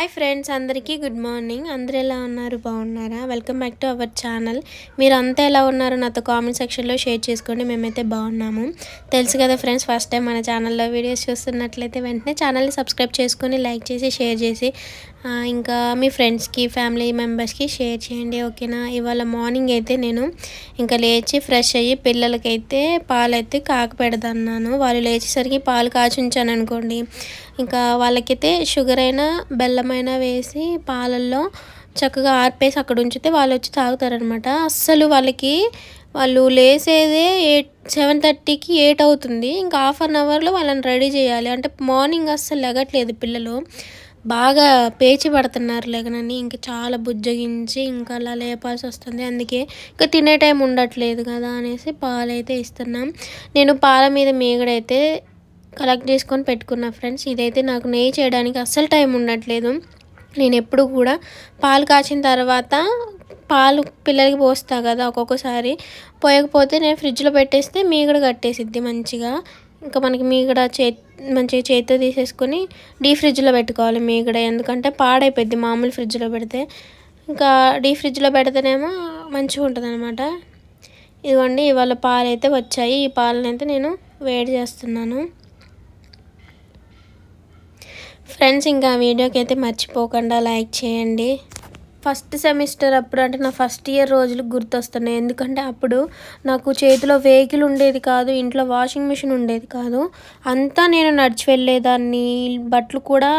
Hi friends, అందరికీ good morning. అందరూ ఎలా ఉన్నారు? బాగున్నారా? Welcome back to our channel. మీరు అంతా ఎలా ఉన్నారో నాతో కామెంట్ సెక్షన్లో షేర్ చేసుకోండి. మేమైతే బాగున్నాము. తెలుసు కదా ఫ్రెండ్స్, ఫస్ట్ టైం మన ఛానల్లో వీడియోస్ చూస్తున్నట్లయితే వెంటనే ఛానల్ని సబ్స్క్రైబ్ చేసుకొని లైక్ చేసి షేర్ చేసి ఇంకా మీ ఫ్రెండ్స్కి ఫ్యామిలీ మెంబర్స్కి షేర్ చేయండి, ఓకేనా? ఇవాళ మార్నింగ్ అయితే నేను ఇంకా లేచి ఫ్రెష్ అయ్యి పిల్లలకైతే పాలైతే కాకపెడతాను. వాళ్ళు లేచేసరికి పాలు కాచి ఉంచాను అనుకోండి, ఇంకా వాళ్ళకైతే షుగర్ అయినా బెల్లమైనా వేసి పాలల్లో చక్కగా ఆర్పేసి అక్కడ ఉంచితే వాళ్ళు వచ్చి తాగుతారనమాట. అస్సలు వాళ్ళు లేసేదే 7:30కి 8 అవుతుంది. ఇంకా హాఫ్ అన్ అవర్లో వాళ్ళని రెడీ చేయాలి. అంటే మార్నింగ్ అస్సలు లెగట్లేదు పిల్లలు, బాగా పేచి పడుతున్నారు లేకనని. ఇంకా చాలా బుజ్జగించి ఇంకా అలా లేపాల్సి వస్తుంది. అందుకే ఇంకా తినే టైం ఉండట్లేదు కదా అనేసి పాలైతే ఇస్తున్నాం. నేను పాల మీద మీగడైతే కలెక్ట్ చేసుకొని పెట్టుకున్నా ఫ్రెండ్స్. ఇదైతే నాకు నెయ్యి చేయడానికి అస్సలు టైం ఉండట్లేదు. నేను ఎప్పుడు కూడా పాలు కాచిన తర్వాత పాలు పిల్లలకి పోస్తా కదా, ఒక్కొక్కసారి పోయకపోతే నేను ఫ్రిడ్జ్లో పెట్టేస్తే మీగడ కట్టేసిద్ది మంచిగా. ఇంకా మనకి మీగడ మంచిగా చేతితో తీసేసుకొని ఫ్రిడ్జ్లో పెట్టుకోవాలి మీగడ, ఎందుకంటే పాడైపోద్ది మామూలు ఫ్రిడ్జ్లో పెడితే. ఇంకా ఫ్రిడ్జ్లో పెడితేనేమో మంచిగా ఉంటుంది అనమాట. ఇదిగోండి, ఇవాళ పాలు అయితే వచ్చాయి. ఈ పాలనైతే నేను వేడి చేస్తున్నాను ఫ్రెండ్స్. ఇంకా వీడియోకి అయితే మర్చిపోకుండా లైక్ చేయండి. ఫస్ట్ సెమిస్టర్ అప్పుడు, అంటే నా ఫస్ట్ ఇయర్ రోజులు గుర్తొస్తున్నాయి. ఎందుకంటే అప్పుడు నాకు చేతిలో వెహికల్ ఉండేది కాదు, ఇంట్లో వాషింగ్ మిషన్ ఉండేది కాదు. అంతా నేను నడిచి వెళ్ళేదాన్ని, బట్టలు కూడా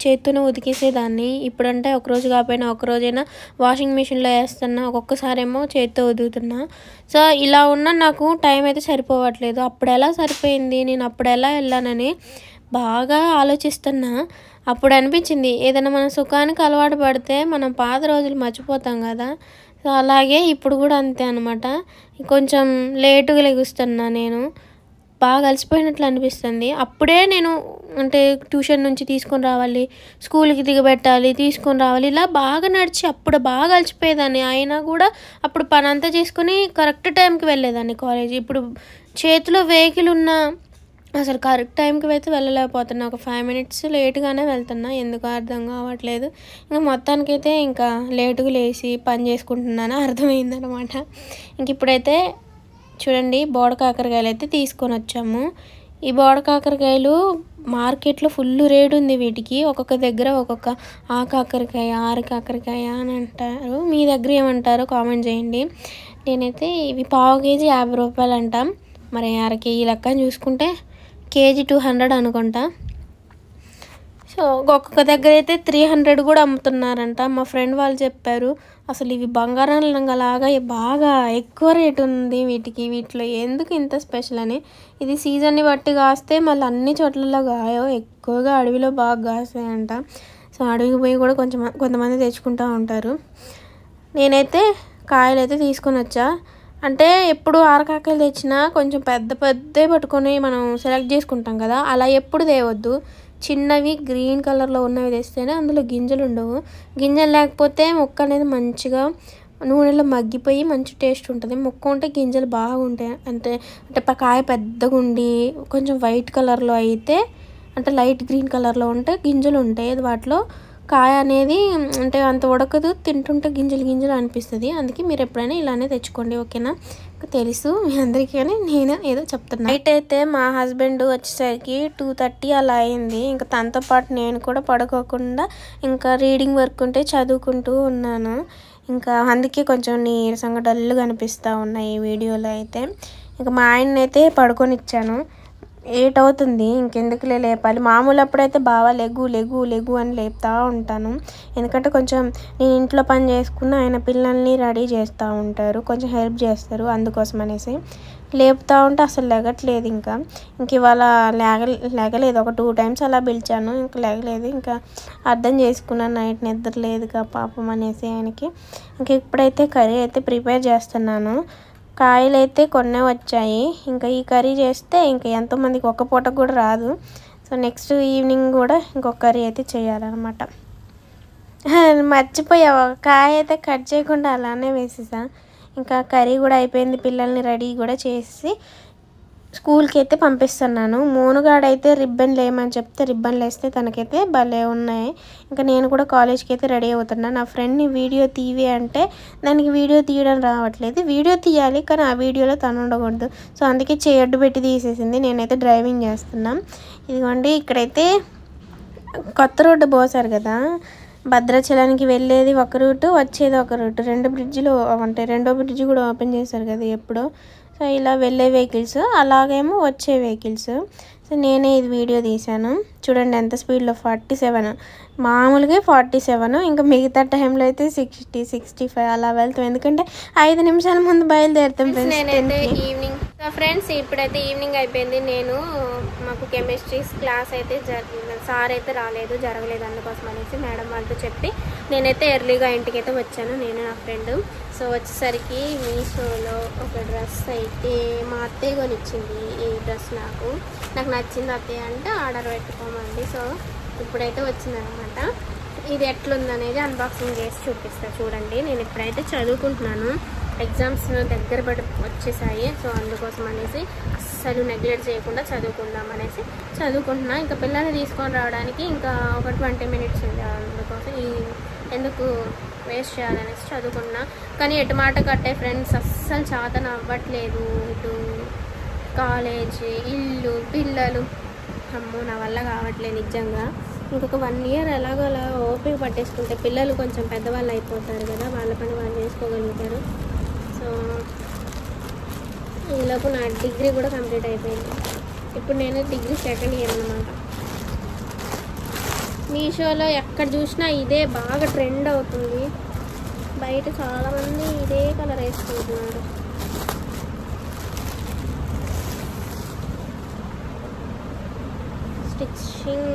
చేతితోనే ఉతికేసేదాన్ని. ఇప్పుడంటే ఒకరోజు కాకపోయినా ఒకరోజైనా వాషింగ్ మిషన్లో వేస్తున్నా, ఒక్కొక్కసారేమో చేతితో ఉతుకుతున్నా. సో ఇలా ఉన్న నాకు టైం అయితే సరిపోవట్లేదు. అప్పుడు ఎలా సరిపోయింది, నేను అప్పుడు ఎలా వెళ్ళానని బాగా ఆలోచిస్తున్నా. అప్పుడు అనిపించింది, ఏదైనా మన సుఖానికి అలవాటు పడితే మనం పాత రోజులు మర్చిపోతాం కదా. సో అలాగే ఇప్పుడు కూడా అంతే అనమాట. కొంచెం లేటుగా లెగుస్తున్నా, నేను బాగా అలసిపోయినట్లు అనిపిస్తుంది. అప్పుడే నేను అంటే ట్యూషన్ నుంచి తీసుకొని రావాలి, స్కూల్కి దిగబెట్టాలి, తీసుకొని రావాలి, ఇలా బాగా నడిచి అప్పుడు బాగా అలసిపోయేదాన్ని. అయినా కూడా అప్పుడు పని అంతా చేసుకొని కరెక్ట్ టైంకి వెళ్ళేదాన్ని కాలేజీ. ఇప్పుడు చేతిలో వెహికల్ ఉన్నా అసలు కరెక్ట్ టైంకి అయితే వెళ్ళలేకపోతున్నా. ఒక 5 minutes లేట్గానే వెళ్తున్నా, ఎందుకు అర్థం కావట్లేదు. ఇంకా మొత్తానికైతే ఇంకా లేటుగా లేచి పని చేసుకుంటున్నాను అర్థమైందనమాట. ఇంక ఇప్పుడైతే చూడండి, బోడ కాకరకాయలు అయితే తీసుకొని వచ్చాము. ఈ బోడ కాకరకాయలు మార్కెట్లో ఫుల్ రేటు ఉంది వీటికి. ఒక్కొక్క దగ్గర ఒక్కొక్క ఆ కాకరకాయ, ఆరు కాకరకాయ అని అంటారు. మీ దగ్గర ఏమంటారో కామెంట్ చేయండి. నేనైతే ఇవి పావు కేజీ 50 రూపాయలు అంటాం. మరి అర కేజీ లెక్క చూసుకుంటే కేజీ 200 అనుకుంటా. సో ఒక్కొక్క దగ్గర అయితే 300 కూడా అమ్ముతున్నారంట. మా ఫ్రెండ్ వాళ్ళు చెప్పారు, అసలు ఇవి బంగారం రంగులాగా బాగా ఎక్కువ రేటు ఉంది వీటిలో ఎందుకు ఇంత స్పెషల్ అని. ఇది సీజన్ని బట్టి కాస్తే మళ్ళీ అన్ని చోట్లలో కాయో, ఎక్కువగా అడవిలో బాగా కాస్తాయంట. సో అడవికి పోయి కూడా కొంతమంది తెచ్చుకుంటూ ఉంటారు. నేనైతే కాయలు అయితే తీసుకొని వచ్చా. అంటే ఎప్పుడు ఆరకాయలు తెచ్చినా కొంచెం పెద్ద పట్టుకొని మనం సెలెక్ట్ చేసుకుంటాం కదా, అలా ఎప్పుడు తేవద్దు. చిన్నవి గ్రీన్ కలర్లో ఉన్నవి తెస్తేనే అందులో గింజలు ఉండవు. గింజలు లేకపోతే మొక్క అనేది మంచిగా నూనెలో మగ్గిపోయి మంచి టేస్ట్ ఉంటుంది. మొక్క ఉంటే గింజలు బాగుంటాయి. అంటే కాయ పెద్దగా ఉండి కొంచెం వైట్ కలర్లో అయితే, అంటే లైట్ గ్రీన్ కలర్లో ఉంటే గింజలు ఉంటాయి. వాటిలో కాయ అనేది అంటే అంత ఉడకదు, తింటుంటే గింజలు అనిపిస్తుంది. అందుకే మీరు ఎప్పుడైనా ఇలానే తెచ్చుకోండి, ఓకేనా? తెలుసు మీ అందరికీ, కానీ నేను ఏదో చెప్తున్నా. నైట్ అయితే మా హస్బెండ్ వచ్చేసరికి 2:30 అలా అయింది. ఇంకా తనతో పాటు నేను కూడా పడుకోకుండా ఇంకా రీడింగ్ వర్క్ ఉంటే చదువుకుంటూ ఉన్నాను. ఇంకా అందుకే కొంచెం నీరసంగా డల్గా అనిపిస్తూ ఉన్నాయి ఈ వీడియోలో అయితే. ఇంకా మా ఆయనైతే పడుకొని ఇచ్చాను. 8 అవుతుంది, ఇంకెందుకు లేపాలి. మామూలు అప్పుడైతే బాగా లెగు అని లేపుతూ ఉంటాను. ఎందుకంటే కొంచెం నేను ఇంట్లో పని చేసుకున్న ఆయన పిల్లల్ని రెడీ చేస్తూ ఉంటారు, కొంచెం హెల్ప్ చేస్తారు, అందుకోసం అనేసి లేపుతూ ఉంటే అసలు లెగట్లేదు. ఇంకా ఇవాళ లేగలేదు. ఒక 2 times అలా పిలిచాను, ఇంకా లేగలేదు. ఇంకా అర్థం చేసుకున్నాను, నైట్ నిద్ర లేదుగా పాపం అనేసి ఆయనకి. ఇప్పుడైతే కర్రీ అయితే ప్రిపేర్ చేస్తున్నాను. కాయలు అయితే కొన్నే వచ్చాయి. ఇంకా ఈ కర్రీ చేస్తే ఇంకా ఎంతోమందికి ఒక్క పూట కూడా రాదు. సో నెక్స్ట్ ఈవినింగ్ కూడా ఇంకొక కర్రీ అయితే చేయాలన్నమాట. మర్చిపోయావా, కాయ అయితే కట్ చేయకుండా అలానే వేసేసా. ఇంకా కర్రీ కూడా అయిపోయింది, పిల్లల్ని రెడీ కూడా చేసి స్కూల్కి అయితే పంపిస్తున్నాను. మోనుగాడైతే రిబ్బన్ లేమని చెప్తే రిబ్బన్లు వేస్తే తనకైతే భలే ఉన్నాయి. ఇంకా నేను కూడా కాలేజ్కి అయితే రెడీ అవుతున్నాను. నా ఫ్రెండ్ని వీడియో తీవి అంటే దానికి వీడియో తీయడం రావట్లేదు. వీడియో తీయాలి కానీ ఆ వీడియోలో తను ఉండకూడదు. సో అందుకే చేయడ్డు పెట్టి తీసేసింది. నేనైతే డ్రైవింగ్ చేస్తున్నాం. ఇదిగోండి ఇక్కడైతే కొత్త రోడ్డు పోసారు కదా, భద్రాచలానికి వెళ్ళేది ఒక రూటు, వచ్చేది ఒక రూటు. 2 బ్రిడ్జిలు అంటే రెండో బ్రిడ్జి కూడా ఓపెన్ చేశారు కదా ఎప్పుడో. సో ఇలా వెళ్ళే వెహికల్స్, అలాగేమో వచ్చే వెహికల్స్. సో నేనే ఇది వీడియో తీశాను. చూడండి ఎంత స్పీడ్లో 47, మామూలుగా 47, ఇంకా మిగతా టైంలో అయితే 60, 65 అలా వెళ్తాం. ఎందుకంటే 5 నిమిషాల ముందు బయలుదేరుతాం ఫ్రెండ్స్. నేనైతే ఈవినింగ్ ఫ్రెండ్స్ ఇప్పుడైతే ఈవినింగ్ అయిపోయింది. మాకు కెమిస్ట్రీ క్లాస్ అయితే సార్ అయితే జరగలేదు. అందుకోసం అనేసి మేడం వాళ్ళతో చెప్పి నేనైతే ఎర్లీగా ఇంటికి అయితే వచ్చాను, నేను నా ఫ్రెండ్. సో వచ్చేసరికి మీషోలో ఒక డ్రెస్ అయితే మా అత్తయ్య కొనిచ్చింది. ఈ డ్రెస్ నాకు నచ్చింది అత్తయ్య అంటే ఆర్డర్ పెట్టుకోమండి. సో ఇప్పుడైతే వచ్చిందనమాట. ఇది ఎట్లుందనేది అన్బాక్సింగ్ చేసి చూపిస్తాను చూడండి. నేను ఇప్పుడైతే చదువుకుంటున్నాను, ఎగ్జామ్స్ దగ్గర పడి వచ్చేసాయి. సో అందుకోసం అనేసి అస్సలు నెగ్లెక్ట్ చేయకుండా చదువుకుందాం అనేసి చదువుకుంటున్నా. ఇంకా పిల్లల్ని తీసుకొని రావడానికి ఇంకా ఒక 20 మినిట్స్ ఉంది. అందుకోసం ఎందుకు వేస్ట్ చేయాలనేసి చదువుకున్నా. కానీ ఎటు మాట కట్టే ఫ్రెండ్స్ అస్సలు చాతన అవ్వట్లేదు. ఇటు కాలేజ్, ఇల్లు, పిల్లలు, అమ్మో నా వల్ల కావట్లేదు నిజంగా. ఇంకొక 1 ఇయర్ ఎలాగో అలా ఓపిక పట్టేసుకుంటే పిల్లలు కొంచెం పెద్దవాళ్ళు అయిపోతారు కదా, వాళ్ళ పని వాళ్ళు చేసుకోగలుగుతారు. సో ఈలోపు నా డిగ్రీ కూడా కంప్లీట్ అయిపోయింది. ఇప్పుడు నేను డిగ్రీ 2nd ఇయర్ అన్నమాట. మీషోలో ఎక్కడ చూసినా ఇదే బాగా ట్రెండ్ అవుతుంది. బయట చాలామంది ఇదే కలర్ వేసుకుంటున్నారు. స్టిచ్చింగ్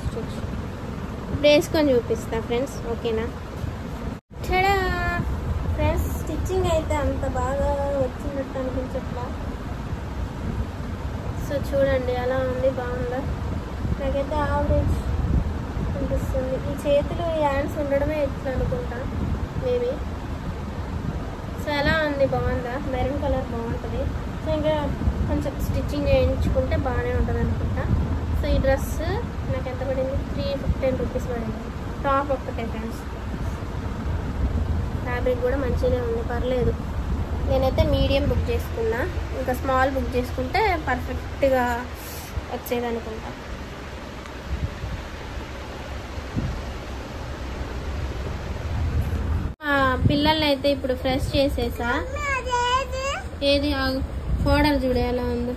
ఇప్పుడు వేసుకొని చూపిస్తా ఫ్రెండ్స్, ఓకేనా? చడా ఫ్రెండ్స్, స్టిచ్చింగ్ అయితే అంత బాగా వచ్చినట్టు అనిపించట్లా. సో చూడండి ఎలా ఉంది, బాగుందా? నాకైతే యావరేజ్ అనిపిస్తుంది. ఈ చేతులు ఈ హ్యాండ్స్ ఉండడమే ఎట్లా అనుకుంటా మేబీ. సో ఎలా ఉంది, బాగుందా? మెరూన్ కలర్ బాగుంటుంది. సో ఇంకా కొంచెం స్టిచ్చింగ్ చేయించుకుంటే బాగానే ఉంటుంది అనుకుంటా. సో ఈ డ్రెస్ నాకు ఎంత పడింది? 315 రూపీస్ పడింది. టాప్ ఒక్కటే ఫ్రెండ్స్. ఫ్యాబ్రిక్ కూడా మంచిగా ఉంది, పర్లేదు. నేనైతే మీడియం బుక్ చేసుకున్నా, ఇంకా స్మాల్ బుక్ చేసుకుంటే పర్ఫెక్ట్గా వచ్చేది అనుకుంటా. పిల్లల్ని అయితే ఇప్పుడు ఫ్రెష్ చేసేసా. ఏది ఫోటోలు చూడ ఎలా ఉందో.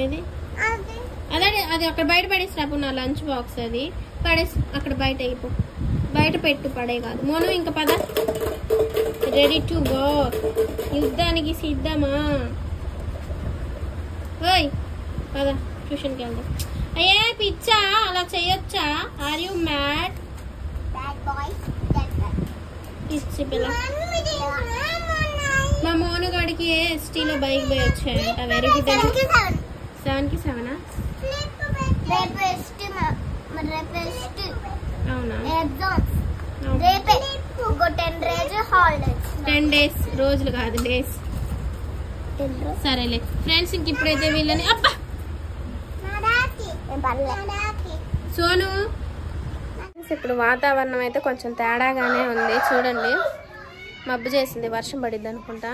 ఏది అదే అది అక్కడ బయట పడేసినప్పు నా లంచ్ బాక్స్ అది పడేసి అక్కడ బయట అయిపో, బయట పెట్టు, పడే కాదు. మోను ఇంకా పద, రెడీ టు గో, యుద్ధానికి సిద్ధమా? ఓయ్ పద, ట్యూషన్కి వెళ్దాం. అయ్యే పిచ్చా, అలా చెయ్యొచ్చా? Are you mad? మా మోనుగాడికి ఎస్టీలో బైక్ పోయి వచ్చాయంట. Very good. 7కి 7 అవునా? 10 డేస్, రోజులు కాదు డేస్. సరేలే ఫ్రెండ్స్, ఇంక ఇప్పుడైతే వీళ్ళని అబ్బా సోను. ఇప్పుడు వాతావరణం అయితే కొంచెం తేడాగానే ఉంది చూడండి. మబ్బు చేసింది, వర్షం పడిద్ది అనుకుంటా.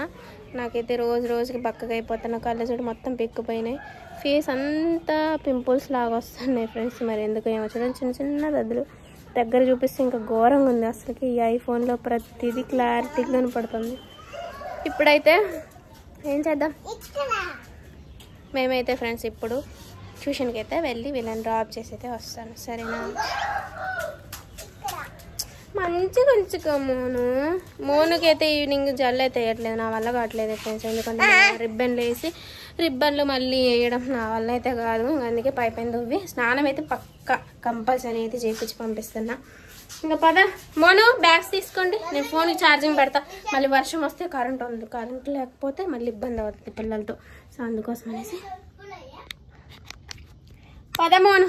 నాకైతే రోజుకి బక్కగా అయిపోతున్నా, కళ్ళ చూడు మొత్తం పెక్కుపోయినాయి, ఫేస్ అంతా పింపుల్స్ లాగా వస్తున్నాయి ఫ్రెండ్స్. మరి ఎందుకు ఏమో చూడండి, చిన్న దద్దులు. దగ్గర చూపిస్తే ఇంకా ఘోరంగా ఉంది అసలుకి. ఈ ఐఫోన్లో ప్రతిదీ క్లారిటీగా కనపడుతుంది. ఇప్పుడైతే ఏం చేద్దాం, మేమైతే ఫ్రెండ్స్ ఇప్పుడు ట్యూషన్కి అయితే వెళ్ళి వీళ్ళని డ్రాప్ చేసి అయితే వస్తాను, సరేనా? మంచిగా ఉంచుకో మోనుకి అయితే ఈవినింగ్ జల్లు అయితే వేయట్లేదు, నా వల్ల కావట్లేదు ఫ్రెండ్స్. ఎందుకంటే రిబ్బన్లు వేసి రిబ్బన్లు మళ్ళీ వేయడం నా వల్ల అయితే కాదు. అందుకే పైన దువ్వి స్నానం అయితే పక్కా కంపల్సరీ అయితే చేయించి పంపిస్తున్నా. ఇంకా పద మోను, బ్యాగ్స్ తీసుకోండి, నేను ఫోన్కి ఛార్జింగ్ పెడతా. మళ్ళీ వర్షం వస్తే కరెంట్ ఉంది, కరెంట్ లేకపోతే మళ్ళీ ఇబ్బంది అవుతుంది పిల్లలతో. సో అందుకోసం అనేసి పద మోను.